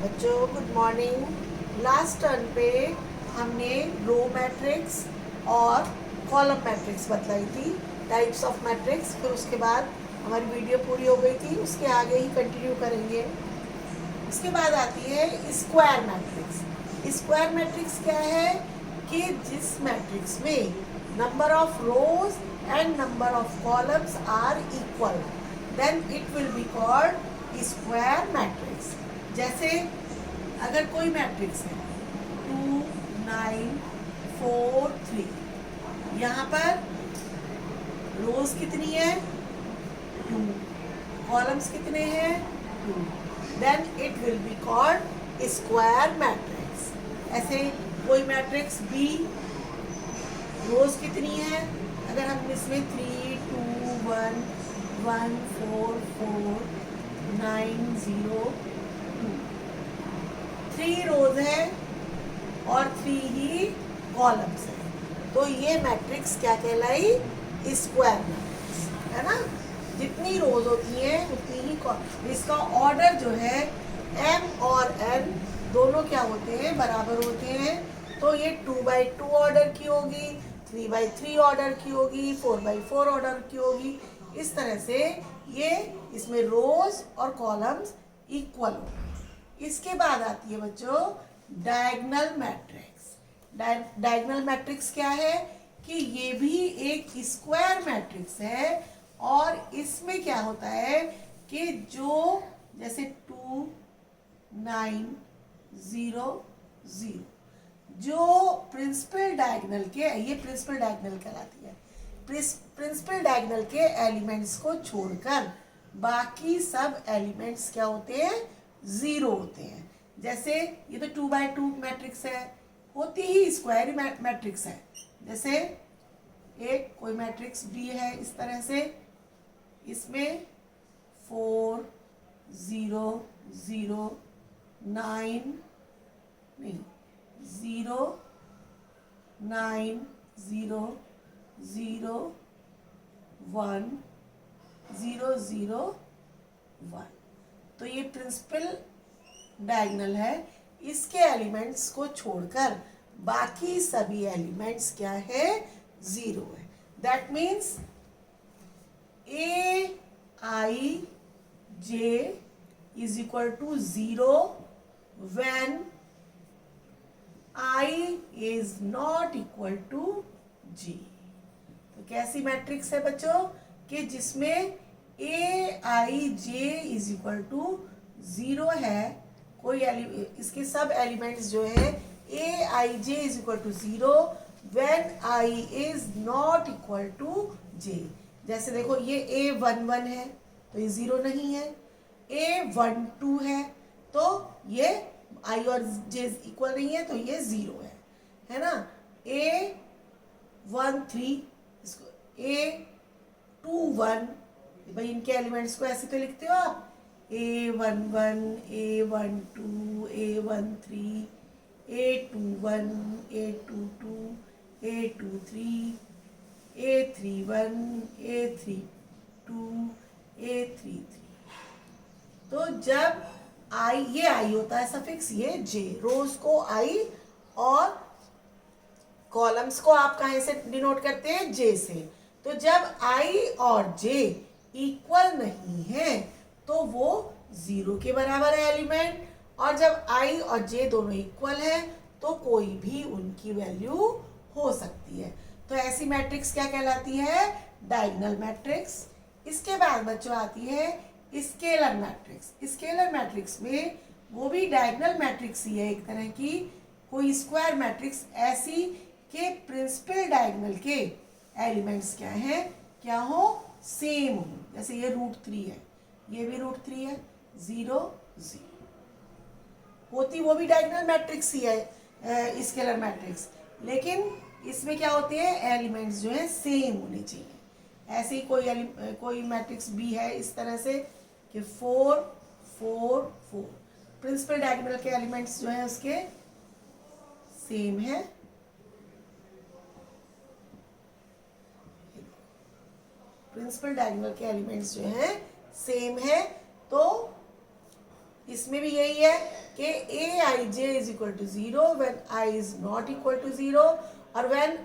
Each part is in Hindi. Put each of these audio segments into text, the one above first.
बच्चों गुड मॉर्निंग। लास्ट टर्न पे हमने रो मैट्रिक्स और कॉलम मैट्रिक्स बतलाई थी, टाइप्स ऑफ मैट्रिक्स। फिर उसके बाद हमारी वीडियो पूरी हो गई थी, उसके आगे ही कंटिन्यू करेंगे। उसके बाद आती है स्क्वायर मैट्रिक्स। स्क्वायर मैट्रिक्स क्या है कि जिस मैट्रिक्स में number of rows and number of columns are equal, then it will be called square matrix. जैसे अगर कोई मैट्रिक्स है 2 9 4 3, यहाँ पर रोज कितनी है 2, कॉलम्स कितने हैं 2, then it will be called square matrix. ऐसे कोई मैट्रिक्स बी, रोज कितनी है, अगर हम इसमें 3 2 1 1 4 4 9 0 2, 3 रोज है और 3 ही कॉलम्स है, तो ये मैट्रिक्स क्या कहलाई, स्क्वायर मैट्रिक्स है ना। जितनी रोज होती हैं उतनी ही इसका ऑर्डर जो है m और n दोनों क्या होते हैं, बराबर होते हैं। तो ये 2x2 ऑर्डर की होगी, 3x3 ऑर्डर की होगी, 4x4 ऑर्डर की होगी। इस तरह से ये इसमें रोज और कॉलम्स इक्वल होंगे। इसके बाद आती है बच्चों डायगोनल मैट्रिक्स। डायगोनल मैट्रिक्स क्या है कि ये भी एक स्क्वायर मैट्रिक्स है, और इसमें क्या होता है कि जो जैसे 2 9 0 0, जो प्रिंसिपल डायगोनल के, ये प्रिंसिपल डायगोनल कहलाती है, प्रिंसिपल डायगोनल के एलिमेंट्स को छोड़कर बाकी सब एलिमेंट्स क्या होते हैं, जीरो होते हैं। जैसे ये तो 2x2 मैट्रिक्स है, होती ही स्क्वायर मैट्रिक्स है। जैसे एक कोई मैट्रिक्स बी है इस तरह से, इसमें 4 0 0 9 नहीं 0 9 0 0 1 0 0 1, तो ये प्रिंसिपल डायगोनल है। इसके एलिमेंट्स को छोड़कर बाकी सभी एलिमेंट्स क्या है, जीरो है। That means a i j is equal to 0 when i is not equal to g. तो कैसी मैट्रिक्स है बच्चों कि जिसमें a i j is equal to 0 है, कोई इसके सब एलिमेंट्स जो है a i j is equal to 0 when i is not equal to j. जैसे देखो ये A11 है तो ये 0 नहीं है, A12 है तो ये I और J इक्वल नहीं है तो ये 0 है ना। A13 इसको A21, भाई इनके एलिमेंट्स को ऐसे तो लिखते हो आप, A11 A12 A13 A21 A22 A23 A31 A32 A33। तो जब आई, ये आई होता है सफिक्स, ये जे, रोज को आई और कॉलम्स को आप कहाँ से डिनोट करते हैं, जे से। तो जब आई और जे इक्वल नहीं है तो वो 0 के बराबर है एलिमेंट, और जब आई और जे दोनों इक्वल है तो कोई भी उनकी वैल्यू हो सकती है। तो ऐसी मैट्रिक्स क्या कहलाती है, डायगोनल मैट्रिक्स। इसके बाद बच्चों आती है स्केलर मैट्रिक्स। स्केलर मैट्रिक्स में वो भी डायगोनल मैट्रिक्स ही है एक तरह की, कोई स्क्वायर मैट्रिक्स ऐसी कि प्रिंसिपल डायगोनल के एलिमेंट्स क्या हैं, क्या हो, सेम हो। जैसे ये √3 है, ये भी √3 है, 0 0 होती, वो भी डायगोनल मैट्रिक्स ही है स्केलर मैट्रिक्स, लेकिन इसमें क्या होते हैं, एलिमेंट्स जो है सेम होने चाहिए। ऐसे ही कोई मैट्रिक्स बी है इस तरह से कि 4 4 4, प्रिंसिपल डायगोनल के एलिमेंट्स जो है उसके सेम है। प्रिंसिपल डायगोनल के एलिमेंट्स जो है सेम है, तो इसमें भी यही है कि a i j is equal to 0 when i is not equal to 0 और when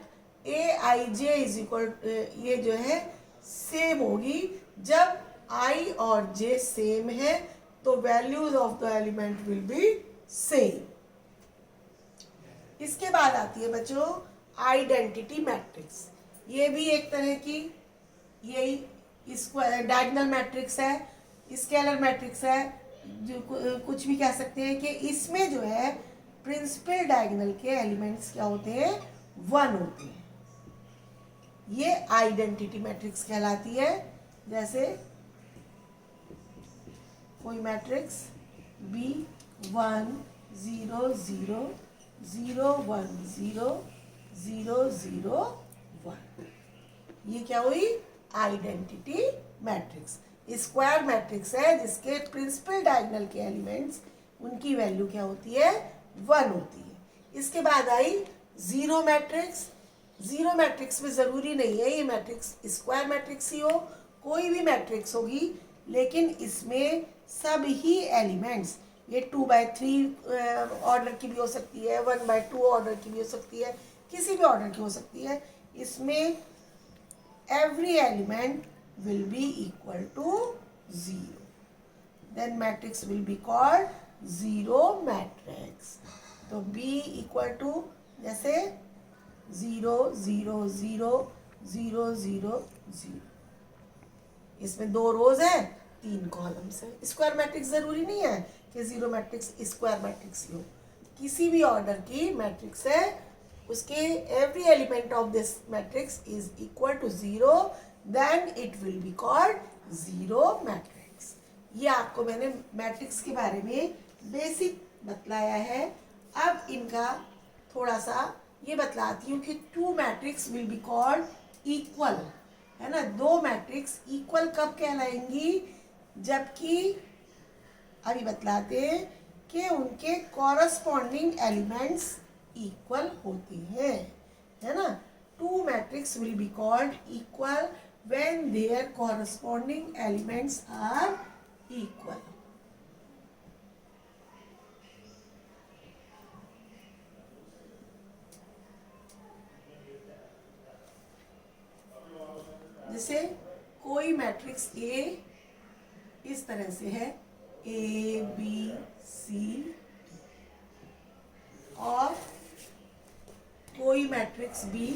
a i j is equal, ये जो है सेम होगी जब आई और जे सेम है तो values of the element will be same. इसके बाद आती है बच्चों आइडेंटिटी मैट्रिक्स। ये भी एक तरह की यही स्क्वायर डायगोनल मैट्रिक्स है, स्केलर मैट्रिक्स है, जो कुछ भी कह सकते हैं कि इसमें जो है प्रिंसिपल डायगोनल के एलिमेंट्स क्या होते हैं, 1 होते हैं। ये आइडेंटिटी मैट्रिक्स कहलाती है। जैसे कोई मैट्रिक्स B1 0 0 0 1 0 0 0 1, ये क्या हुई, आइडेंटिटी मैट्रिक्स। स्क्वायर मैट्रिक्स है जिसके प्रिंसिपल डायगोनल के एलिमेंट्स, उनकी वैल्यू क्या होती है, 1 होती है। इसके बाद आई जीरो मैट्रिक्स। जीरो मैट्रिक्स में ज़रूरी नहीं है ये मैट्रिक्स स्क्वायर मैट्रिक्स ही हो, कोई भी मैट्रिक्स होगी, लेकिन इसमें सब ही एलिमेंट्स, ये 2/3 ऑर्डर की भी हो सकती है, 1/2 ऑर्डर की भी हो सकती है, किसी भी ऑर्डर की हो सकती है। इसमें every element will be equal to 0. Then matrix will be called zero matrix. तो B equal to जैसे 0 0 0 0 0 0, इसमें 2 रोज है, 3 कॉलम्स है। स्क्वायर मैट्रिक्स जरूरी नहीं है कि जीरो मैट्रिक्स स्क्वायर मैट्रिक्स ही हो, किसी भी ऑर्डर की मैट्रिक्स है, उसके every element of this matrix is equal to 0, then it will be called zero matrix. ये आपको मैंने मैट्रिक्स के बारे में बेसिक बतलाया है। अब इनका थोड़ा सा ये बतलाती हूँ कि 2 matrix will be called equal, है ना। 2 मैट्रिक्स इक्वल कब कहलाएंगी, जबकि अभी बतलाते हैं कि उनके कॉरस्पॉन्डिंग एलिमेंट्स इक्वल होते हैं, है ना। 2 matrix will be called equal when there corresponding elements are equal. जैसे कोई मैट्रिक्स ए इस तरह से है, A B C, और कोई मैट्रिक्स B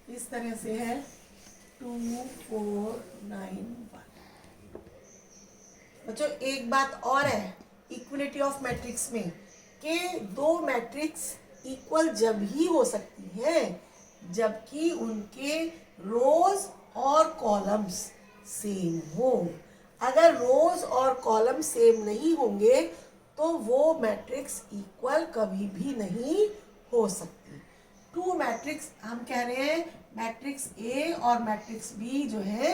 इस तरह से है 2 4 9 1। बच्चों एक बात और है इक्वलिटी ऑफ मैट्रिक्स में कि 2 मैट्रिक्स इक्वल जब ही हो सकती है जबकि उनके रोज और कॉलम्स सेम हो। अगर रोज और कॉलम सेम नहीं होंगे तो वो मैट्रिक्स इक्वल कभी भी नहीं हो सकती। 2 मैट्रिक्स हम कह रहे हैं, मैट्रिक्स ए और मैट्रिक्स बी जो है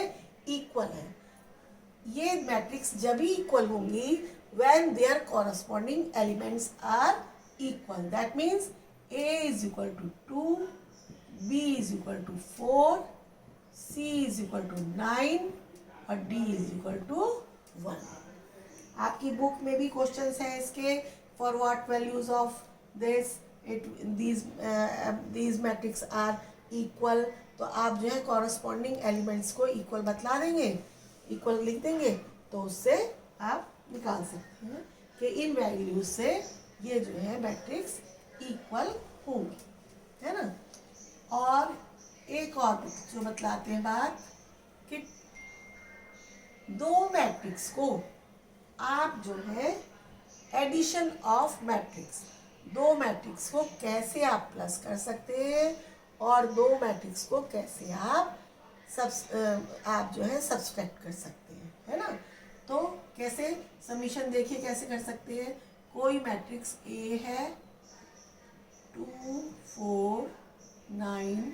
इक्वल है। ये मैट्रिक्स जब ही इक्वल होंगी when there corresponding elements are equal. That means A is equal to 2, B is equal to 4, C is equal to 9 और डी इज इक्वल टू 1। आपकी बुक में भी क्वेश्चंस हैं इसके, for what values of this these matrix are equal, तो आप जो है कॉरस्पॉन्डिंग एलिमेंट्स को इक्वल बतला देंगे, इक्वल लिख देंगे, तो उससे आप निकाल सकते हैं कि इन वैल्यूज से ये जो है मैट्रिक्स इक्वल होंगे, है ना। और एक और जो बतलाते हैं बात कि 2 मैट्रिक्स को आप जो है एडिशन ऑफ मैट्रिक्स, 2 मैट्रिक्स को कैसे आप प्लस कर सकते हैं और 2 मैट्रिक्स को कैसे आप जो है सब्सट्रैक्ट कर सकते हैं, है ना। तो कैसे समीशन देखिए कैसे कर सकते हैं। कोई मैट्रिक्स ए है 2 4 9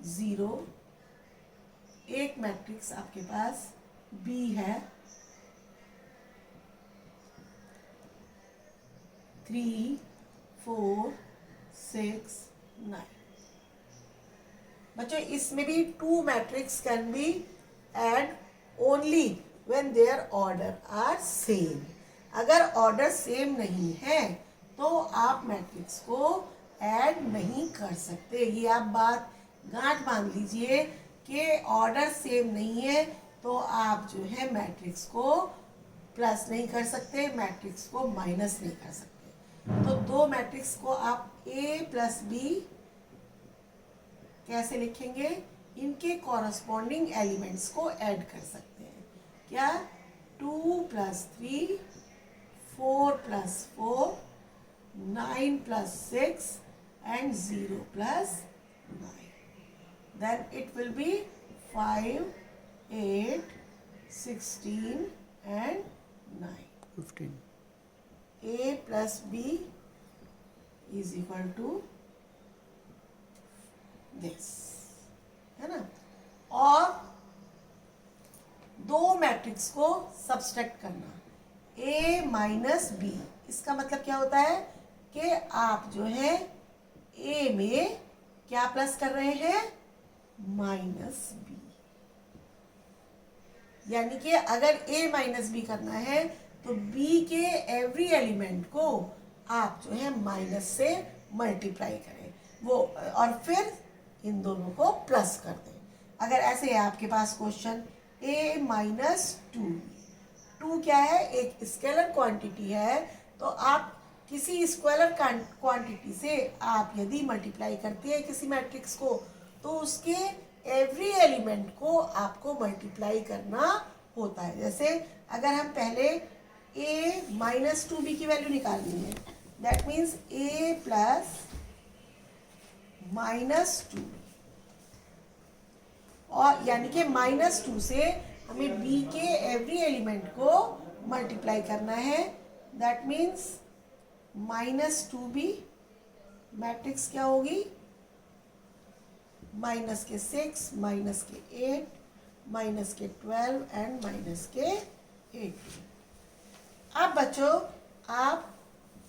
0, एक मैट्रिक्स आपके पास बी है 3 4 6 9। बच्चों इसमें भी 2 matrix can be add only when there order are same. अगर ऑर्डर सेम नहीं है तो आप मैट्रिक्स को ऐड नहीं कर सकते। ये आप बात गांठ बांध लीजिए कि ऑर्डर सेम नहीं है तो आप जो है मैट्रिक्स को प्लस नहीं कर सकते, मैट्रिक्स को माइनस नहीं कर सकते। तो दो मैट्रिक्स को आप ए प्लस बी कैसे लिखेंगे? इनके कॉरस्पॉन्डिंग एलिमेंट्स को ऐड कर सकते हैं। क्या? 2 + 3, 4 + 4, 9 + 6 and 0 + 9. Then it will be 5, 8, 16 and 9. 15. A plus B is equal to this, है ना? और दो मैट्रिक्स को सब्सट्रैक्ट करना, A माइनस B, इसका मतलब क्या होता है कि आप जो है A में क्या प्लस कर रहे हैं? Minus B। यानी कि अगर A माइनस B करना है तो B के एवरी एलिमेंट को आप जो है माइनस से मल्टीप्लाई करें वो, और फिर इन दोनों को प्लस कर दें। अगर ऐसे है आपके पास क्वेश्चन A माइनस 2 क्या है? एक स्केलर क्वांटिटी है, तो आप किसी स्केलर क्वांटिटी से आप यदि मल्टीप्लाई करते हैं किसी मैट्रिक्स को तो उसके एवरी एलिमेंट को आपको मल्टीप्लाई करना होता है। जैसे अगर हम पहले A माइनस 2B की वैल्यू निकालनी है, दैट मीन्स A प्लस -2, और यानी कि -2 से हमें B के एवरी एलिमेंट को मल्टीप्लाई करना है, दैट मीन्स -2B। मैट्रिक्स क्या होगी? माइनस के 6, माइनस के 8, माइनस के 12 एंड माइनस के 18। अब बच्चों आप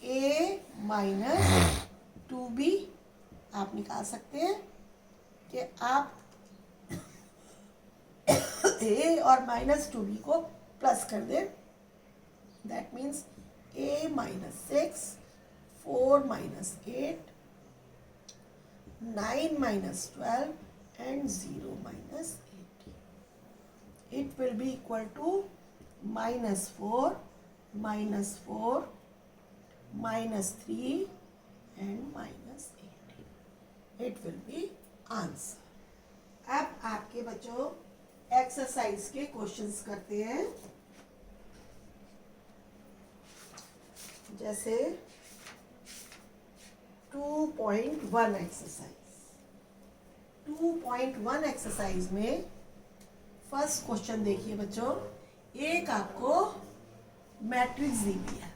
A माइनस 2B आप निकाल सकते हैं कि आप A और माइनस 2B को प्लस कर दें, that means A minus 6, 4 minus 8, 9 minus 12 and 0 minus 18. It will be equal to -4, -4, -3 and -18. It will be answer. अब आपके बच्चों एक्सरसाइज के क्वेश्चंस करते हैं। जैसे 2.1 एक्सरसाइज। 2.1 एक्सरसाइज में फर्स्ट क्वेश्चन देखिए बच्चों, एक आपको मैट्रिक्स दी हुई है,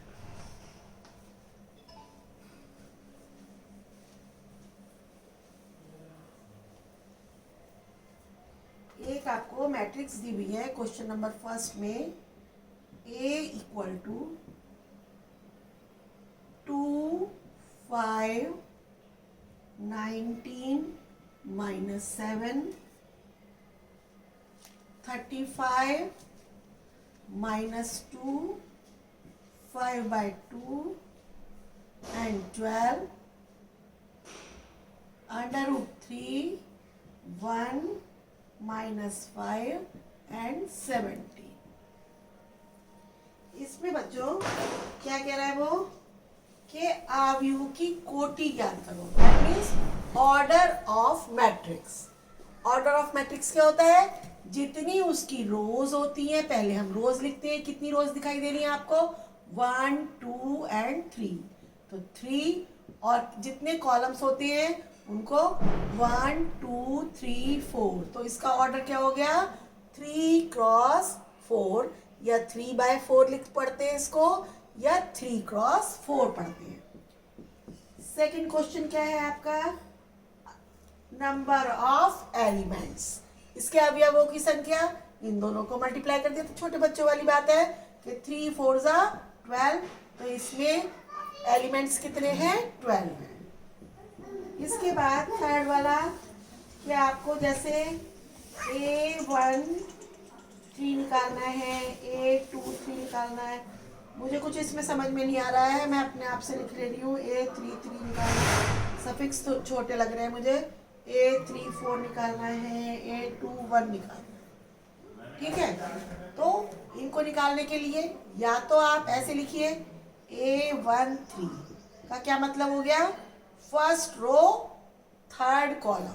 एक आपको मैट्रिक्स दी हुई है क्वेश्चन नंबर फर्स्ट में, A equal to 2, 5, 19 minus 7, 35 minus 2, 5/2 and 12 √3, 1 minus 5 and 70। इसमें बच्चों क्या कह रहा है वो कि अवयवों की कोटि ज्ञात करो, that means order of matrix. Order of matrix क्या होता है? जितनी उसकी रोज होती हैं, पहले हम रोज लिखते हैं, कितनी रोज दिखाई दे रही है आपको? 1, 2 and 3, तो 3, और जितने कॉलम्स होते हैं उनको 1, 2, 3, 4, तो इसका ऑर्डर क्या हो गया? 3 × 4, या 3/4 लिख पढ़ते हैं इसको, या 3 × 4 पढ़ते हैं। सेकंड क्वेश्चन क्या है आपका? नंबर ऑफ एलिमेंट्स, इसके अवयवों की संख्या, इन दोनों को मल्टीप्लाई कर दिया तो छोटे बच्चों वाली बात है कि 3 × 4 = 12, तो इसमें एलिमेंट्स कितने हैं? 12 हैं। इसके बाद थर्ड वाला कि आपको जैसे A1 3 निकालना है, A2 3 निकालना है, मुझे कुछ इसमें समझ में नहीं आ रहा है, मैं अपने आप से लिख ले रही हूँ। A33 निकालना, सफिक्स तो छोटे लग रहे हैं मुझे। A34 निकालना है, A21 निकालना है, ठीक है। तो इनको निकालने के लिए या तो आप ऐसे लिखिए, A13 का क्या मतलब हो गया, first row third column,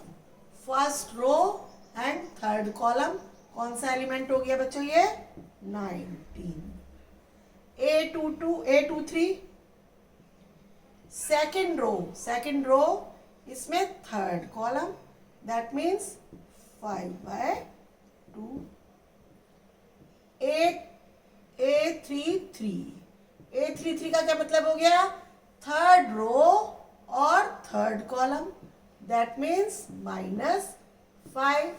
first row and third column. कौन सा एलिमेंट हो गया बच्चों ये, 19। A23 सेकेंड रो इसमें third column, that means 5/2। A33 का क्या मतलब हो गया, थर्ड रो और third column, that means -5।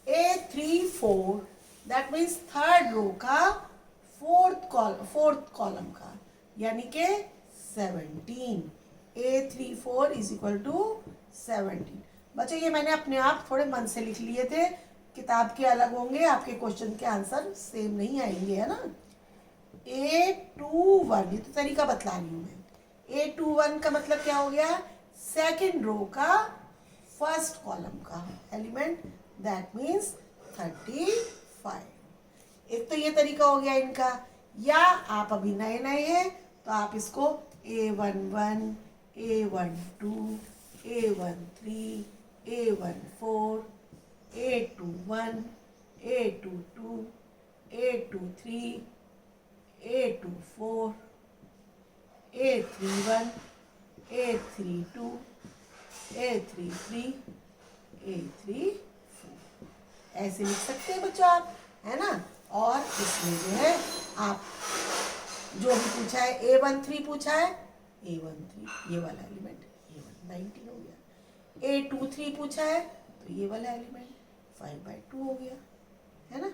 A34 that means third row का फोर्थ कॉलम का, यानी के 17। A34 is equal to 17। बच्चों ये मैंने अपने आप थोड़े मन से लिख लिए थे, किताब के अलग होंगे, आपके क्वेश्चन के आंसर सेम नहीं आएंगे, है ना। A21 ये तो तरीका बतला रही हूँ मैं। A21 का मतलब क्या हो गया, सेकेंड रो का फर्स्ट कॉलम का एलिमेंट, दैट मीन्स 35। एक तो ये तरीका हो गया इनका। या आप अभी नए नए हैं तो आप इसको A11, A12, A13, A14, A21, A22, A23, A24, A31, A32, A33, A34 ऐसे लिख सकते हैं बच्चों आप, है ना। और इसमें जो है आप जो भी पूछा है, A13 पूछा है, A13 ये वाला एलिमेंट, A19 हो गया। A23 पूछा है तो ये वाला एलिमेंट 5/2 हो गया, है ना।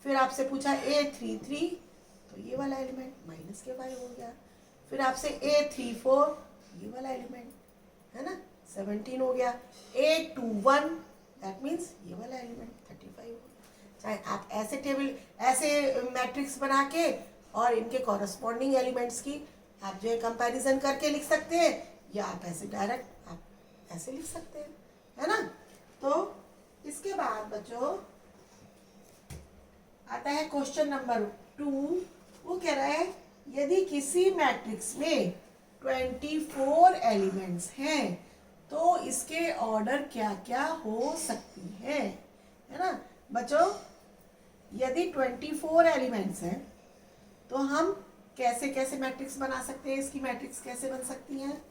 फिर आपसे पूछा A33 तो ये वाला एलिमेंट -5 हो गया। फिर आपसे A34 ये वाला एलिमेंट, है ना, 17 हो गया। A21 दैट मीन्स ये वाला एलिमेंट 35 हो गया। चाहे आप ऐसे टेबल, ऐसे मैट्रिक्स बना के और इनके कॉरस्पॉन्डिंग एलिमेंट्स की आप जो है कंपैरिजन करके लिख सकते हैं, या आप ऐसे डायरेक्ट आप ऐसे लिख सकते हैं, है ना। तो इसके बाद बच्चों आता है क्वेश्चन नंबर 2। वो कह रहा है यदि किसी मैट्रिक्स में 24 एलिमेंट्स हैं तो इसके ऑर्डर क्या क्या हो सकती है ना बच्चों। यदि 24 एलिमेंट्स हैं तो हम कैसे कैसे मैट्रिक्स बना सकते हैं, इसकी मैट्रिक्स कैसे बन सकती हैं।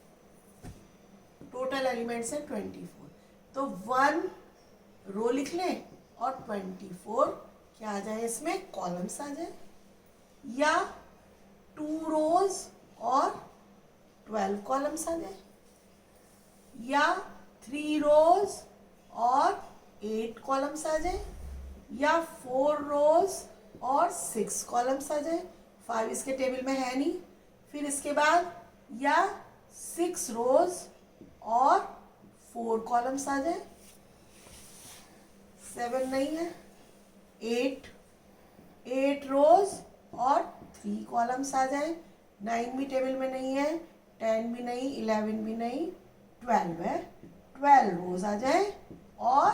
टोटल एलिमेंट्स है 24, तो 1 रो लिख लें और 24 क्या आ जाए, इसमें कॉलम्स आ जाए, या 2 रोज और 12 कॉलम्स आ जाए, या 3 रोज और 8 कॉलम्स आ जाए, या 4 रोज और 6 कॉलम्स आ जाए। 5 इसके टेबल में है नहीं। फिर इसके बाद या 6 रोज और 4 कॉलम्स आ जाए, 7 नहीं है, 8 रोज और 3 कॉलम्स आ जाए, 9 भी टेबल में नहीं है, 10 भी नहीं, 11 भी नहीं, 12 है, 12 रोज आ जाए और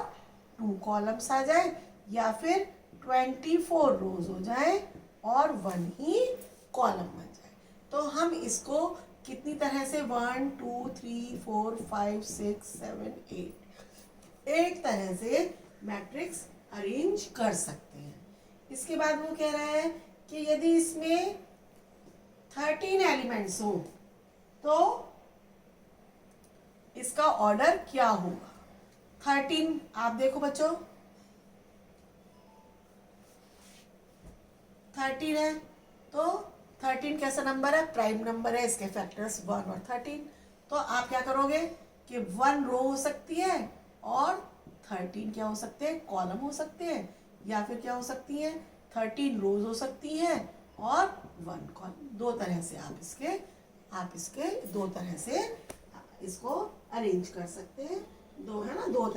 2 कॉलम्स आ जाए, या फिर 24 रोज हो जाए और 1 ही कॉलम बन जाए। तो हम इसको कितनी तरह से 1 2 3 4 5 6 7 8 तरह से मैट्रिक्स अरेंज कर सकते हैं। इसके बाद वो कह रहा है कि यदि इसमें 13 एलिमेंट्स हो तो इसका ऑर्डर क्या होगा। 13 आप देखो बच्चों, 13 है तो 13 कैसा नंबर है, प्राइम नंबर है, इसके फैक्टर्स 1 और 13। तो आप क्या करोगे कि 1 रो हो सकती है और 13 क्या हो सकते हैं, कॉलम हो सकते हैं, या फिर क्या हो सकती हैं, 13 रोज हो सकती हैं और 1 कॉलम। 2 तरह से आप इसके 2 तरह से इसको अरेंज कर सकते हैं। 2 है ना, 2 तरह